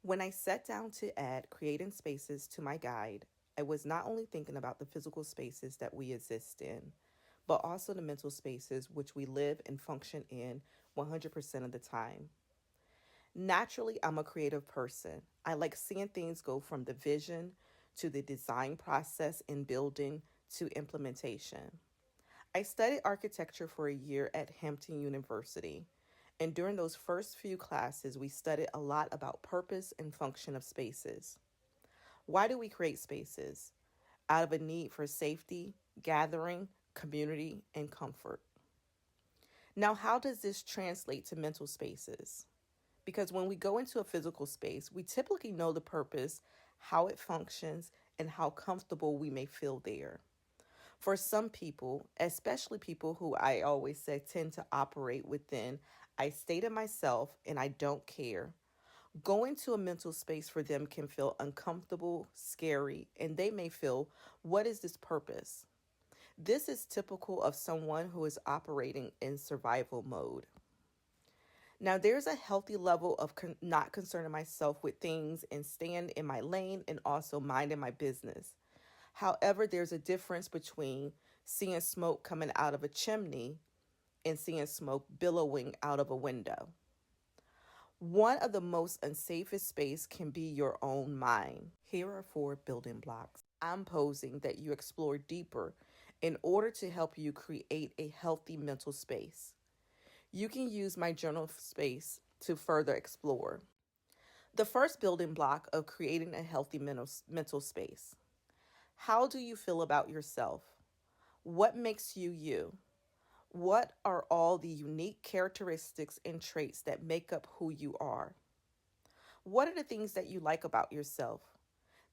When I sat down to add creating spaces to my guide, I was not only thinking about the physical spaces that we exist in, but also the mental spaces which we live and function in 100% of the time. Naturally, I'm a creative person. I like seeing things go from the vision to the design process in building to implementation. I studied architecture for a year at Hampton University, and during those first few classes, we studied a lot about purpose and function of spaces. Why do we create spaces? Out of a need for safety, gathering, community, and comfort. Now, how does this translate to mental spaces? Because when we go into a physical space, we typically know the purpose, how it functions, and how comfortable we may feel there. For some people, especially people who I always say tend to operate within, I stay to myself and I don't care. Going to a mental space for them can feel uncomfortable, scary, and they may feel, what is this purpose? This is typical of someone who is operating in survival mode. Now, there's a healthy level of not concerning myself with things and staying in my lane and also minding my business. However, there's a difference between seeing smoke coming out of a chimney and seeing smoke billowing out of a window. One of the most unsafest space can be your own mind. Here are 4 building blocks I'm posing that you explore deeper in order to help you create a healthy mental space. You can use my journal space to further explore. The first building block of creating a healthy mental space. How do you feel about yourself? What makes you you? What are all the unique characteristics and traits that make up who you are? What are the things that you like about yourself?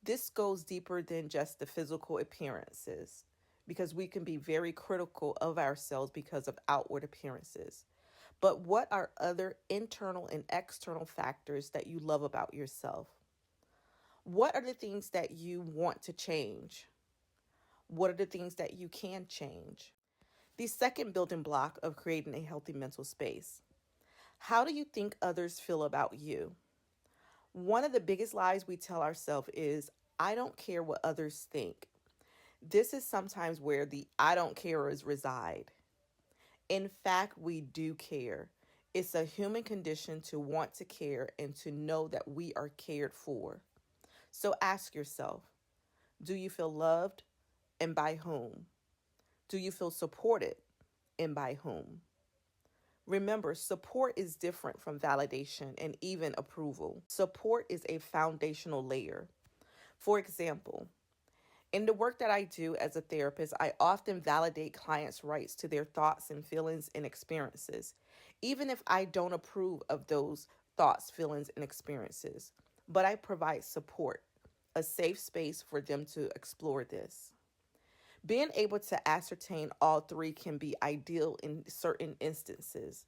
This goes deeper than just the physical appearances because we can be very critical of ourselves because of outward appearances. But what are other internal and external factors that you love about yourself? What are the things that you want to change? What are the things that you can change? The second building block of creating a healthy mental space. How do you think others feel about you? One of the biggest lies we tell ourselves is, I don't care what others think. This is sometimes where the I don't carers reside. In fact, we do care. It's a human condition to want to care and to know that we are cared for. So ask yourself, do you feel loved and by whom? Do you feel supported and by whom? Remember, support is different from validation and even approval. Support is a foundational layer. For example, in the work that I do as a therapist, I often validate clients' rights to their thoughts and feelings and experiences, even if I don't approve of those thoughts, feelings, and experiences. But I provide support, a safe space for them to explore this. Being able to ascertain all 3 can be ideal in certain instances,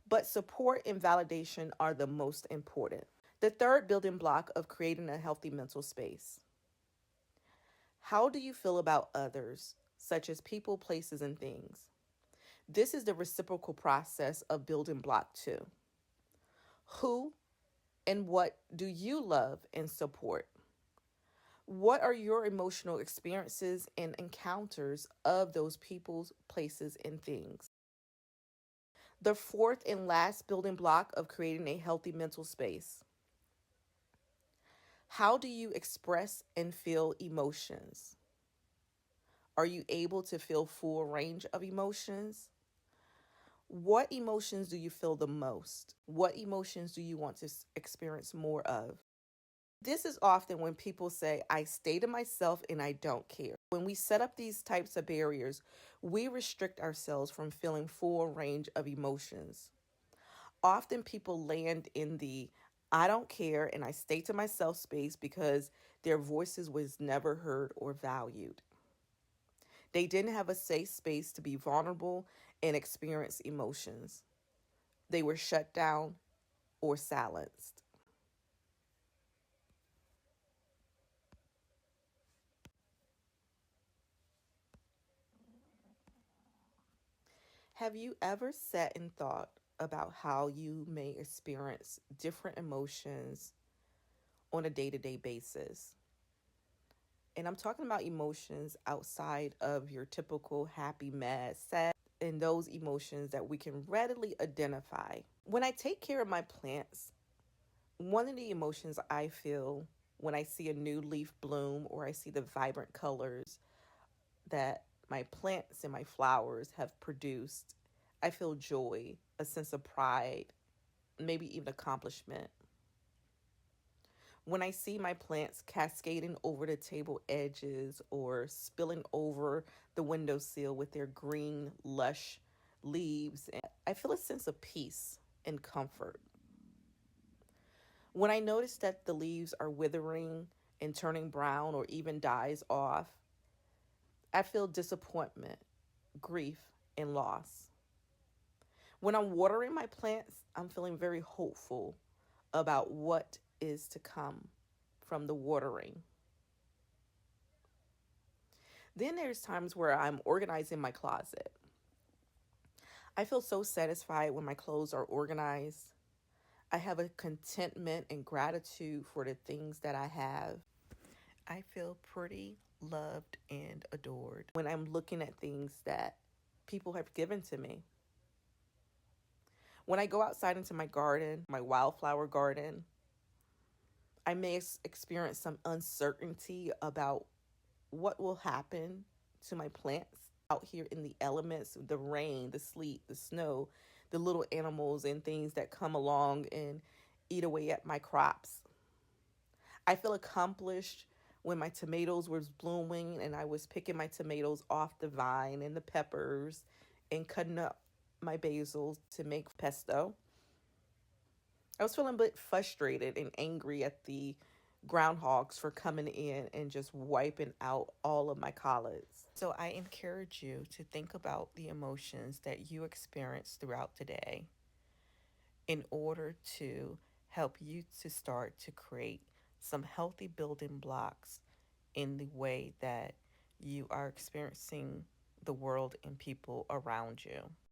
but support and validation are the most important. The third building block of creating a healthy mental space. How do you feel about others, such as people, places, and things? This is the reciprocal process of building block 2. Who and what do you love and support? What are your emotional experiences and encounters of those people's, places, and things? The fourth and last building block of creating a healthy mental space. How do you express and feel emotions? Are you able to feel full range of emotions? What emotions do you feel the most? What emotions do you want to experience more of? This is often when people say, I stay to myself and I don't care. When we set up these types of barriers, we restrict ourselves from feeling full range of emotions. Often people land in the I don't care and I stay to myself space because their voices was never heard or valued. They didn't have a safe space to be vulnerable and experience emotions. They were shut down or silenced. Have you ever sat and thought about how you may experience different emotions on a day-to-day basis. And I'm talking about emotions outside of your typical happy, mad, sad, and those emotions that we can readily identify. When I take care of my plants, one of the emotions I feel when I see a new leaf bloom or I see the vibrant colors that my plants and my flowers have produced, I feel joy, a sense of pride, maybe even accomplishment. When I see my plants cascading over the table edges or spilling over the windowsill with their green, lush leaves, I feel a sense of peace and comfort. When I notice that the leaves are withering and turning brown or even dies off, I feel disappointment, grief, and loss. When I'm watering my plants, I'm feeling very hopeful about what is to come from the watering. Then there's times where I'm organizing my closet. I feel so satisfied when my clothes are organized. I have a contentment and gratitude for the things that I have. I feel pretty, loved, and adored when I'm looking at things that people have given to me. When I go outside into my garden, my wildflower garden, I may experience some uncertainty about what will happen to my plants out here in the elements, the rain, the sleet, the snow, the little animals and things that come along and eat away at my crops. I feel accomplished when my tomatoes was blooming and I was picking my tomatoes off the vine and the peppers and cutting up my basil to make pesto. I was feeling a bit frustrated and angry at the groundhogs for coming in and just wiping out all of my collards. So I encourage you to think about the emotions that you experience throughout the day in order to help you to start to create some healthy building blocks in the way that you are experiencing the world and people around you.